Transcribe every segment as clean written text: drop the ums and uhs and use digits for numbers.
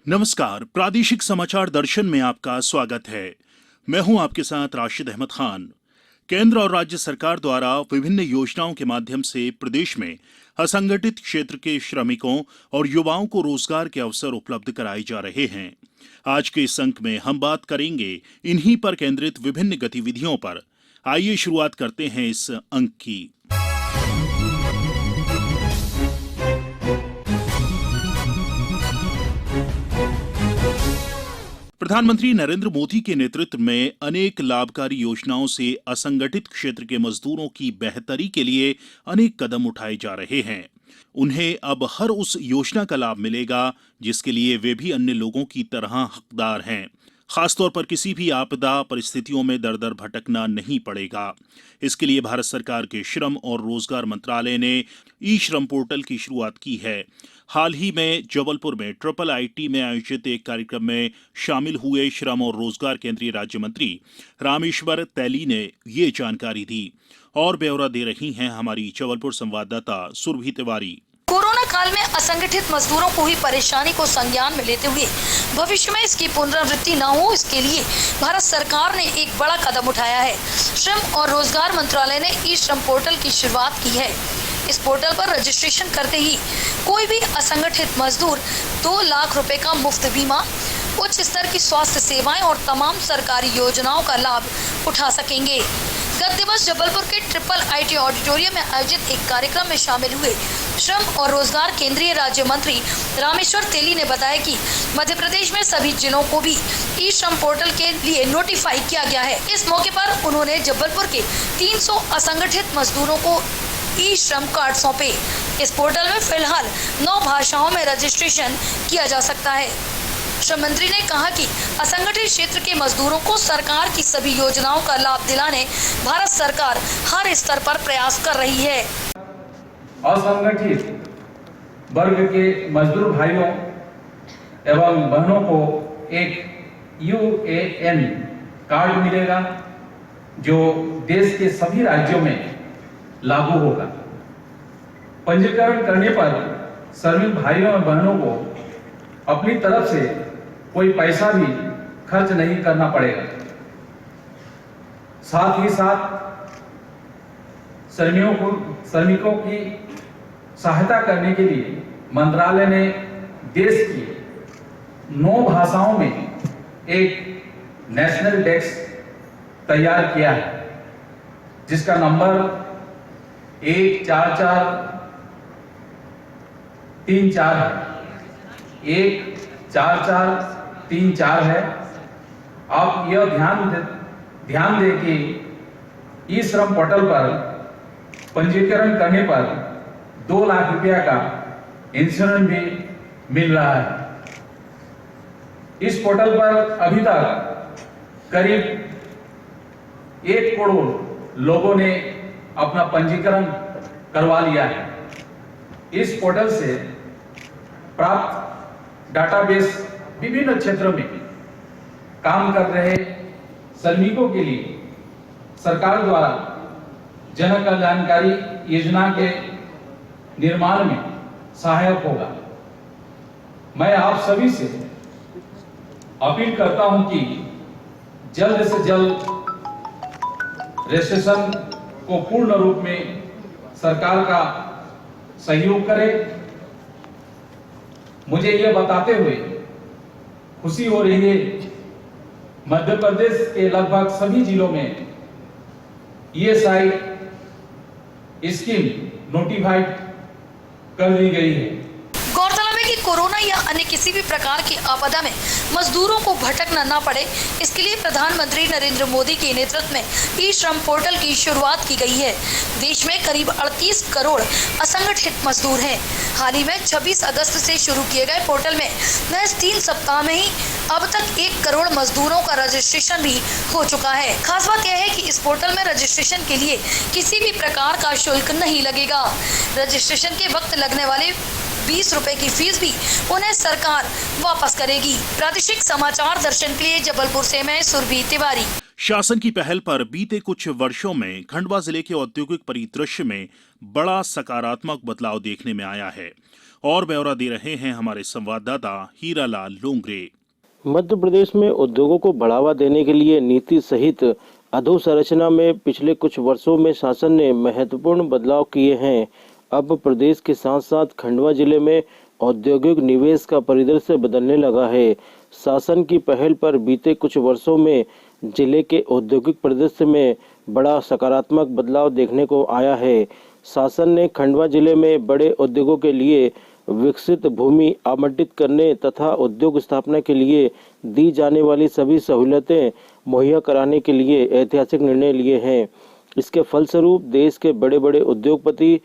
नमस्कार, प्रादेशिक समाचार दर्शन में आपका स्वागत है। मैं हूं आपके साथ राशिद अहमद खान। केंद्र और राज्य सरकार द्वारा विभिन्न योजनाओं के माध्यम से प्रदेश में असंगठित क्षेत्र के श्रमिकों और युवाओं को रोजगार के अवसर उपलब्ध कराए जा रहे हैं। आज के इस अंक में हम बात करेंगे इन्हीं पर केंद्रित विभिन्न गतिविधियों पर। आइए शुरुआत करते हैं इस अंक की। प्रधानमंत्री नरेंद्र मोदी के नेतृत्व में अनेक लाभकारी योजनाओं से असंगठित क्षेत्र के मजदूरों की बेहतरी के लिए अनेक कदम उठाए जा रहे हैं। उन्हें अब हर उस योजना का लाभ मिलेगा जिसके लिए वे भी अन्य लोगों की तरह हकदार हैं। खासतौर पर किसी भी आपदा परिस्थितियों में दर दर भटकना नहीं पड़ेगा। इसके लिए भारत सरकार के श्रम और रोजगार मंत्रालय ने ई श्रम पोर्टल की शुरुआत की है। हाल ही में जबलपुर में IIIT में आयोजित एक कार्यक्रम में शामिल हुए श्रम और रोजगार केंद्रीय राज्य मंत्री रामेश्वर तेली ने ये जानकारी दी। और ब्यौरा दे रही हैं हमारी जबलपुर संवाददाता सुरभि तिवारी। कोरोना काल में असंगठित मजदूरों को हुई परेशानी को संज्ञान में लेते हुए भविष्य में इसकी पुनरावृत्ति न हो, इसके लिए भारत सरकार ने एक बड़ा कदम उठाया है। श्रम और रोजगार मंत्रालय ने ई श्रम पोर्टल की शुरुआत की है। इस पोर्टल पर रजिस्ट्रेशन करते ही कोई भी असंगठित मजदूर 2 लाख रुपए का मुफ्त बीमा, उच्च स्तर की स्वास्थ्य सेवाएं और तमाम सरकारी योजनाओं का लाभ उठा सकेंगे। गत दिवस जबलपुर के IIIT ऑडिटोरियम में आयोजित एक कार्यक्रम में शामिल हुए श्रम और रोजगार केंद्रीय राज्य मंत्री रामेश्वर तेली ने बताया कि मध्य प्रदेश में सभी जिलों को भी ई श्रम पोर्टल के लिए नोटिफाई किया गया है। इस मौके पर उन्होंने जबलपुर के 300 असंगठित मजदूरों को ई श्रम कार्ड सौंपे। इस पोर्टल में फिलहाल 9 भाषाओं में रजिस्ट्रेशन किया जा सकता है। श्रम मंत्री ने कहा कि असंगठित क्षेत्र के मजदूरों को सरकार की सभी योजनाओं का लाभ दिलाने भारत सरकार हर स्तर पर प्रयास कर रही है। असंगठित वर्ग के मजदूर भाइयों एवं बहनों को एक UAN कार्ड मिलेगा जो देश के सभी राज्यों में लागू होगा। पंजीकरण करने पर श्रमिक भाइयों और बहनों को अपनी तरफ से कोई पैसा भी खर्च नहीं करना पड़ेगा। साथ ही साथ श्रमिकों की सहायता करने के लिए मंत्रालय ने देश की 9 भाषाओं में एक नेशनल डेस्क तैयार किया है, जिसका नंबर 14434 है। 14434 है। आप यह ध्यान दें कि ई श्रम पोर्टल पर पंजीकरण करने पर 2 लाख रुपया का इंश्योरेंस भी मिल रहा है। इस पोर्टल पर अभी तक करीब 1 करोड़ लोगों ने अपना पंजीकरण करवा लिया है। इस पोर्टल से प्राप्त डाटाबेस विभिन्न क्षेत्रों में काम कर रहे श्रमिकों के लिए सरकार द्वारा जन कल्याणकारी योजना के निर्माण में सहायक होगा। मैं आप सभी से अपील करता हूं कि जल्द से जल्द रजिस्ट्रेशन को पूर्ण रूप में सरकार का सहयोग करें। मुझे यह बताते हुए खुशी हो रही है, मध्य प्रदेश के लगभग सभी जिलों में ESI स्कीम नोटिफाइड कर दी गई है। गौरतलब है कि कोरोना या अन्य किसी भी प्रकार की आपदा में मजदूरों को भटकना न पड़े, इसके लिए प्रधानमंत्री नरेंद्र मोदी के नेतृत्व में ई श्रम पोर्टल की शुरुआत की गई है। देश में करीब 38 करोड़ असंगठित मजदूर हैं। हाल ही में 26 अगस्त से शुरू किए गए पोर्टल में महज 3 सप्ताह में ही अब तक 1 करोड़ मजदूरों का रजिस्ट्रेशन भी हो चुका है। खास बात यह है कि इस पोर्टल में रजिस्ट्रेशन के लिए किसी भी प्रकार का शुल्क नहीं लगेगा। रजिस्ट्रेशन के वक्त लगने वाले 20 रुपए की फीस भी उन्हें सरकार वापस करेगी। प्रादेशिक समाचार दर्शन के लिए जबलपुर से मैं सुरभि तिवारी। शासन की पहल पर बीते कुछ वर्षों में खंडवा जिले के औद्योगिक परिदृश्य में बड़ा सकारात्मक बदलाव देखने में आया है। और ब्यौरा दे रहे हैं हमारे संवाददाता हीरालाल लोंगरे। मध्य प्रदेश में उद्योगों को बढ़ावा देने के लिए नीति सहित अधोसंरचना में पिछले कुछ वर्षों में शासन ने महत्वपूर्ण बदलाव किए हैं। अब प्रदेश के साथ साथ खंडवा जिले में औद्योगिक निवेश का परिदृश्य बदलने लगा है। शासन की पहल पर बीते कुछ वर्षों में जिले के औद्योगिक परिदृश्य में बड़ा सकारात्मक बदलाव देखने को आया है। शासन ने खंडवा जिले में बड़े उद्योगों के लिए विकसित भूमि आवंटित करने तथा उद्योग स्थापना के लिए दी जाने वाली सभी सहूलियतें मुहैया कराने के लिए ऐतिहासिक निर्णय लिए हैं। इसके फलस्वरूप देश के बड़े बड़े उद्योगपति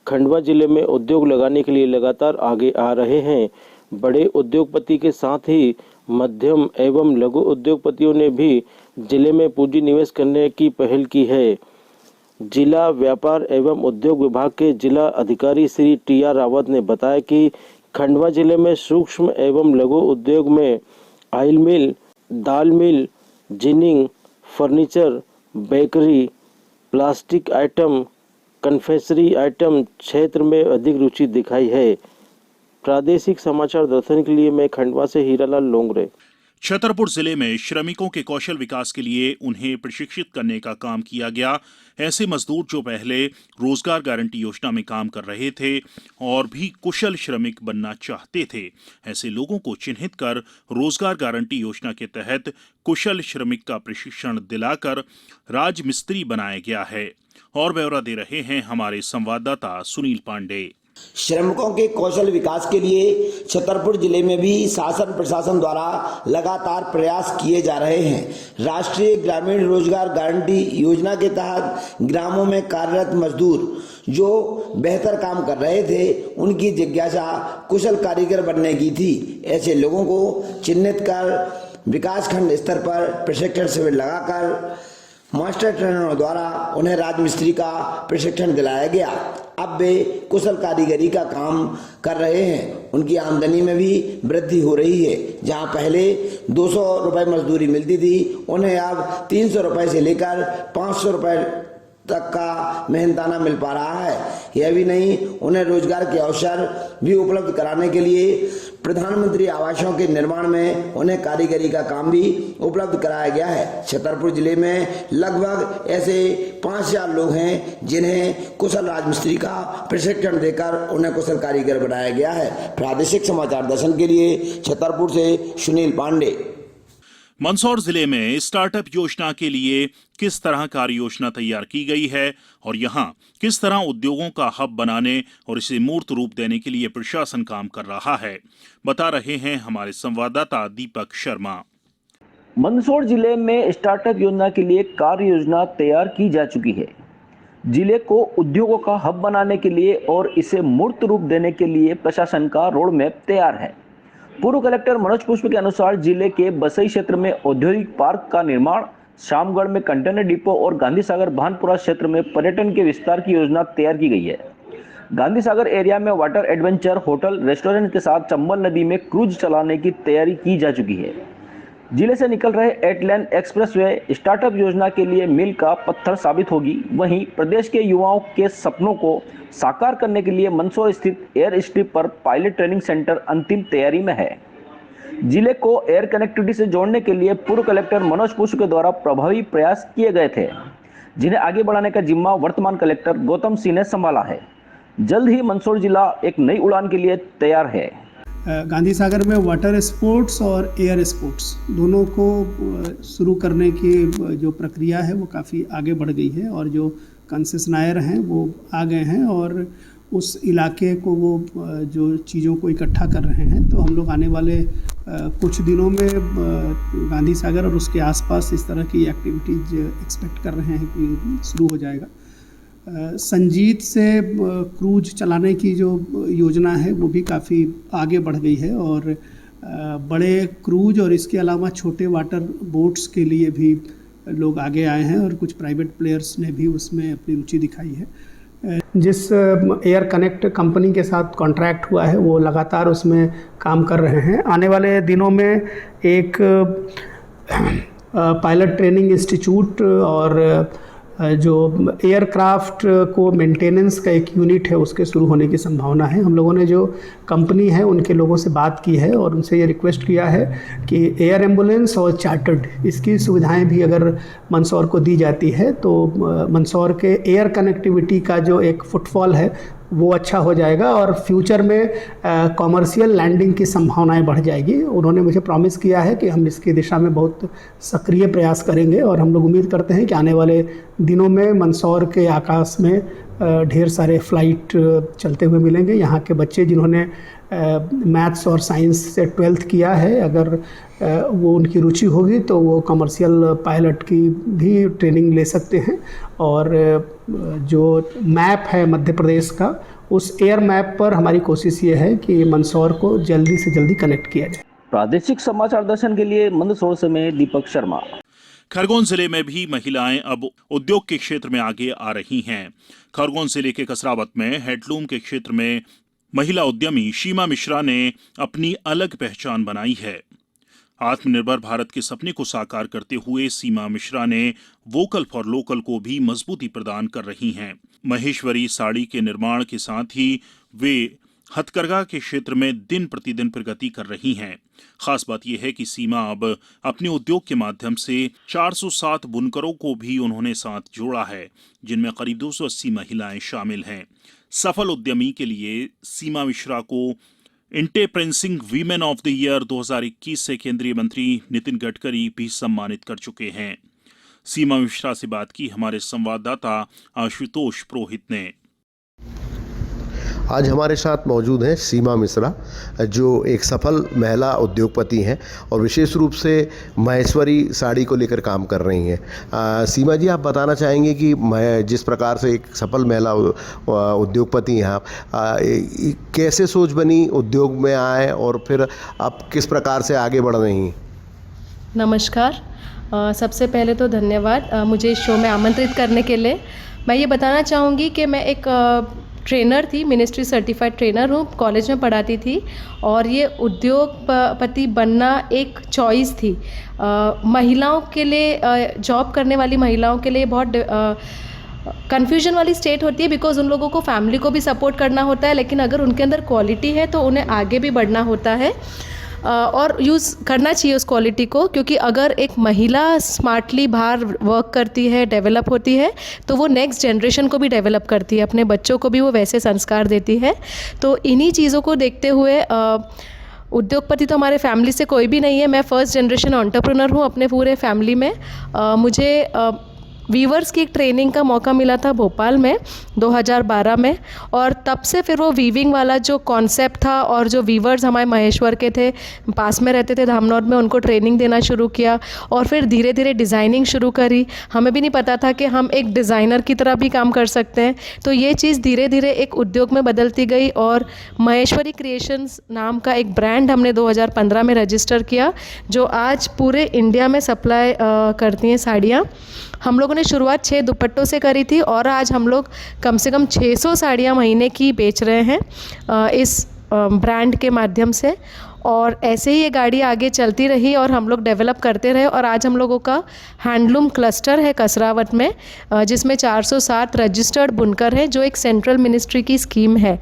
खंडवा जिले में उद्योग लगाने के लिए लगातार आगे आ रहे हैं। बड़े उद्योगपति के साथ ही मध्यम एवं लघु उद्योगपतियों ने भी जिले में पूंजी निवेश करने की पहल की है। जिला व्यापार एवं उद्योग विभाग के जिला अधिकारी श्री टी.आर. रावत ने बताया कि खंडवा जिले में सूक्ष्म एवं लघु उद्योग में ऑयल मिल, दाल mill, ginning, furniture, bakery, plastic item, confectionery item क्षेत्र में अधिक रुचि दिखाई है। प्रादेशिक समाचार दर्शन के लिए मैं खंडवा से हीरालाल लोंगरे। छतरपुर जिले में श्रमिकों के कौशल विकास के लिए उन्हें प्रशिक्षित करने का काम किया गया। ऐसे मजदूर जो पहले रोजगार गारंटी योजना में काम कर रहे थे और भी कुशल श्रमिक बनना चाहते थे, ऐसे लोगों को चिन्हित कर रोजगार गारंटी योजना के तहत कुशल श्रमिक का प्रशिक्षण दिलाकर राजमिस्त्री बनाया गया है। और ब्यौरा दे रहे हैं हमारे संवाददाता सुनील पांडे। श्रमिकों के कौशल विकास के लिए छतरपुर जिले में भी शासन प्रशासन द्वारा लगातार प्रयास किए जा रहे हैं। राष्ट्रीय ग्रामीण रोजगार गारंटी योजना के तहत ग्रामों में कार्यरत मजदूर जो बेहतर काम कर रहे थे, उनकी जिज्ञासा कुशल कारीगर बनने की थी। ऐसे लोगों को चिन्हित कर विकासखंड स्तर पर प्रशिक्षण शिविर लगाकर मास्टर ट्रेनरों द्वारा उन्हें राजमिस्त्री का प्रशिक्षण दिलाया गया। अब वे कुशल कारीगरी का काम कर रहे हैं। उनकी आमदनी में भी वृद्धि हो रही है। जहां पहले 200 रुपए मजदूरी मिलती थी, उन्हें अब 300 रुपए से लेकर 500 रुपए तक का मेहनताना मिल पा रहा है। यह भी नहीं, उन्हें रोजगार के अवसर भी उपलब्ध कराने के लिए प्रधानमंत्री आवासों के निर्माण में उन्हें कारीगरी का काम भी उपलब्ध कराया गया है। छतरपुर जिले में लगभग ऐसे 5000 लोग हैं जिन्हें कुशल राजमिस्त्री का प्रशिक्षण देकर उन्हें कुशल कारीगर बनाया गया है। प्रादेशिक समाचार दर्शन के लिए छतरपुर से सुनील पांडे। मंदसौर जिले में स्टार्टअप योजना के लिए किस तरह कार्य योजना तैयार की गई है और यहां किस तरह उद्योगों का हब बनाने और इसे मूर्त रूप देने के लिए प्रशासन काम कर रहा है, बता रहे हैं हमारे संवाददाता दीपक शर्मा। मंदसौर जिले में स्टार्टअप योजना के लिए कार्य योजना तैयार की जा चुकी है। जिले को उद्योगों का हब बनाने के लिए और इसे मूर्त रूप देने के लिए प्रशासन का रोड मैप तैयार है। पूर्व कलेक्टर मनोज पुष्प के अनुसार जिले के बसई क्षेत्र में औद्योगिक पार्क का निर्माण, शामगढ़ में कंटेनर डिपो और गांधी सागर भानपुरा क्षेत्र में पर्यटन के विस्तार की योजना तैयार की गई है। गांधी सागर एरिया में वाटर एडवेंचर, होटल, रेस्टोरेंट के साथ चंबल नदी में क्रूज चलाने की तैयारी की जा चुकी है। जिले से निकल रहे 8 लेन एक्सप्रेसवे स्टार्टअप योजना के लिए मील का पत्थर साबित होगी। वहीं प्रदेश के युवाओं के सपनों को साकार करने के लिए मंदसौर स्थित एयर स्ट्रिप पर पायलट ट्रेनिंग सेंटर अंतिम तैयारी में है। जिले को एयर कनेक्टिविटी से जोड़ने के लिए पूर्व कलेक्टर मनोज पुष्प के द्वारा प्रभावी प्रयास किए गए थे, जिन्हें आगे बढ़ाने का जिम्मा वर्तमान कलेक्टर गौतम सिंह ने संभाला है। जल्द ही मंदसौर जिला एक नई उड़ान के लिए तैयार है। गांधी सागर में वाटर स्पोर्ट्स और एयर स्पोर्ट्स दोनों को शुरू करने की जो प्रक्रिया है वो काफ़ी आगे बढ़ गई है और जो कंसेशनायर हैं वो आ गए हैं और उस इलाके को वो जो चीज़ों को इकट्ठा कर रहे हैं। तो हम लोग आने वाले कुछ दिनों में गांधी सागर और उसके आसपास इस तरह की एक्टिविटीज एक्सपेक्ट कर रहे हैं कि शुरू हो जाएगा। संजीत से क्रूज चलाने की जो योजना है वो भी काफ़ी आगे बढ़ गई है और बड़े क्रूज और इसके अलावा छोटे वाटर बोट्स के लिए भी लोग आगे आए हैं और कुछ प्राइवेट प्लेयर्स ने भी उसमें अपनी रुचि दिखाई है। जिस एयर कनेक्ट कंपनी के साथ कॉन्ट्रैक्ट हुआ है वो लगातार उसमें काम कर रहे हैं। आने वाले दिनों में एक पायलट ट्रेनिंग इंस्टीट्यूट और जो एयरक्राफ्ट को मेंटेनेंस का एक यूनिट है उसके शुरू होने की संभावना है। हम लोगों ने जो कंपनी है उनके लोगों से बात की है और उनसे ये रिक्वेस्ट किया है कि एयर एम्बुलेंस और चार्टर्ड इसकी सुविधाएं भी अगर मंदसौर को दी जाती है तो मंदसौर के एयर कनेक्टिविटी का जो एक फुटफॉल है वो अच्छा हो जाएगा और फ्यूचर में कॉमर्शियल लैंडिंग की संभावनाएं बढ़ जाएगी। उन्होंने मुझे प्रॉमिस किया है कि हम इसकी दिशा में बहुत सक्रिय प्रयास करेंगे और हम लोग उम्मीद करते हैं कि आने वाले दिनों में मंदसौर के आकाश में ढेर सारे फ्लाइट चलते हुए मिलेंगे। यहाँ के बच्चे जिन्होंने मैथ्स और साइंस से 12th किया है, अगर वो उनकी रुचि होगी तो वो कमर्शियल पायलट की भी ट्रेनिंग ले सकते हैं। और जो मैप है मध्य प्रदेश का, उस एयर मैप पर हमारी कोशिश ये है कि मंदसौर को जल्दी से जल्दी कनेक्ट किया जाए। प्रादेशिक समाचार दर्शन के लिए मंदसौर से मैं दीपक शर्मा। खरगोन जिले में भी महिलाएं अब उद्योग के क्षेत्र में आगे आ रही हैं। खरगोन जिले के कसरावत में हैंडलूम के क्षेत्र में महिला उद्यमी सीमा मिश्रा ने अपनी अलग पहचान बनाई है। आत्मनिर्भर भारत के सपने को साकार करते हुए सीमा मिश्रा ने वोकल फॉर लोकल को भी मजबूती प्रदान कर रही हैं। महेश्वरी साड़ी के निर्माण के साथ ही वे हथकरघा के क्षेत्र में दिन प्रतिदिन प्रगति कर रही हैं। खास बात यह है कि सीमा अब अपने उद्योग के माध्यम से 407 बुनकरों को भी उन्होंने साथ जोड़ा है, जिनमें करीब 280 महिलाएं शामिल हैं। सफल उद्यमी के लिए सीमा मिश्रा को एंटरप्रेन्योरिंग वीमेन ऑफ द ईयर 2021 से केंद्रीय मंत्री नितिन गडकरी भी सम्मानित कर चुके हैं। सीमा मिश्रा से बात की हमारे संवाददाता आशुतोष पुरोहित ने। आज हमारे साथ मौजूद हैं सीमा मिश्रा, जो एक सफल महिला उद्योगपति हैं और विशेष रूप से महेश्वरी साड़ी को लेकर काम कर रही हैं। सीमा जी, आप बताना चाहेंगे कि जिस प्रकार से एक सफल महिला उद्योगपति हैं आप, कैसे सोच बनी उद्योग में आए और फिर आप किस प्रकार से आगे बढ़ रही हैं? नमस्कार। सबसे पहले तो धन्यवाद मुझे इस शो में आमंत्रित करने के लिए। मैं ये बताना चाहूँगी कि मैं एक ट्रेनर थी, मिनिस्ट्री सर्टिफाइड ट्रेनर हूँ, कॉलेज में पढ़ाती थी और ये उद्योगपति बनना एक चॉइस थी। महिलाओं के लिए, जॉब करने वाली महिलाओं के लिए बहुत कन्फ्यूजन वाली स्टेट होती है, बिकॉज उन लोगों को फैमिली को भी सपोर्ट करना होता है, लेकिन अगर उनके अंदर क्वालिटी है तो उन्हें आगे भी बढ़ना होता है और यूज़ करना चाहिए उस क्वालिटी को, क्योंकि अगर एक महिला स्मार्टली बाहर वर्क करती है, डेवलप होती है, तो वो नेक्स्ट जनरेशन को भी डेवलप करती है, अपने बच्चों को भी वो वैसे संस्कार देती है। तो इन्हीं चीज़ों को देखते हुए उद्योगपति तो हमारे फैमिली से कोई भी नहीं है। मैं फर्स्ट जनरेशन एंटरप्रेन्योर हूँ अपने पूरे फैमिली में। मुझे वीवर्स की एक ट्रेनिंग का मौका मिला था भोपाल में 2012 में, और तब से फिर वो वीविंग वाला जो कॉन्सेप्ट था और जो वीवर्स हमारे महेश्वर के थे, पास में रहते थे धामनौर में, उनको ट्रेनिंग देना शुरू किया और फिर धीरे धीरे डिज़ाइनिंग शुरू करी। हमें भी नहीं पता था कि हम एक डिज़ाइनर की तरह भी काम कर सकते हैं। तो ये चीज़ धीरे धीरे एक उद्योग में बदलती गई और महेश्वरी क्रिएशंस नाम का एक ब्रांड हमने 2015 में रजिस्टर किया, जो आज पूरे इंडिया में सप्लाई करती हैं साड़ियाँ। हम लोगों ने शुरुआत 6 दुपट्टों से करी थी और आज हम लोग कम से कम 600 साड़ियाँ महीने की बेच रहे हैं इस ब्रांड के माध्यम से। और ऐसे ही ये गाड़ी आगे चलती रही और हम लोग डेवलप करते रहे और आज हम लोगों का हैंडलूम क्लस्टर है कसरावत में, जिसमें 407 रजिस्टर्ड बुनकर हैं, जो एक सेंट्रल मिनिस्ट्री की स्कीम है।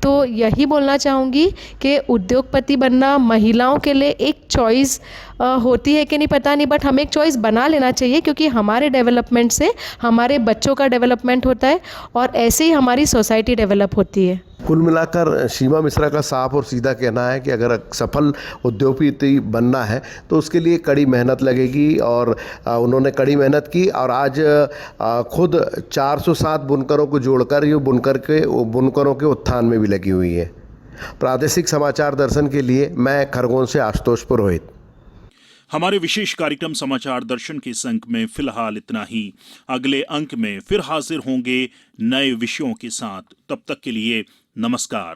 तो यही बोलना चाहूँगी कि उद्योगपति बनना महिलाओं के लिए एक चॉइस होती है कि नहीं पता नहीं, बट हमें एक चॉइस बना लेना चाहिए, क्योंकि हमारे डेवलपमेंट से हमारे बच्चों का डेवलपमेंट होता है और ऐसे ही हमारी सोसाइटी डेवलप होती है। कुल मिलाकर सीमा मिश्रा का साफ और सीधा कहना है कि अगर सफल उद्योगपति बनना है तो उसके लिए कड़ी मेहनत लगेगी और उन्होंने कड़ी मेहनत की और आज खुद 407 बुनकरों को जोड़कर ये बुनकरों के उत्थान में भी लगी हुई है। प्रादेशिक समाचार दर्शन के लिए मैं खरगोन से आशुतोष पुरोहित। हमारे विशेष कार्यक्रम समाचार दर्शन के इस अंक में फिलहाल इतना ही। अगले अंक में फिर हाजिर होंगे नए विषयों के साथ। तब तक के लिए नमस्कार।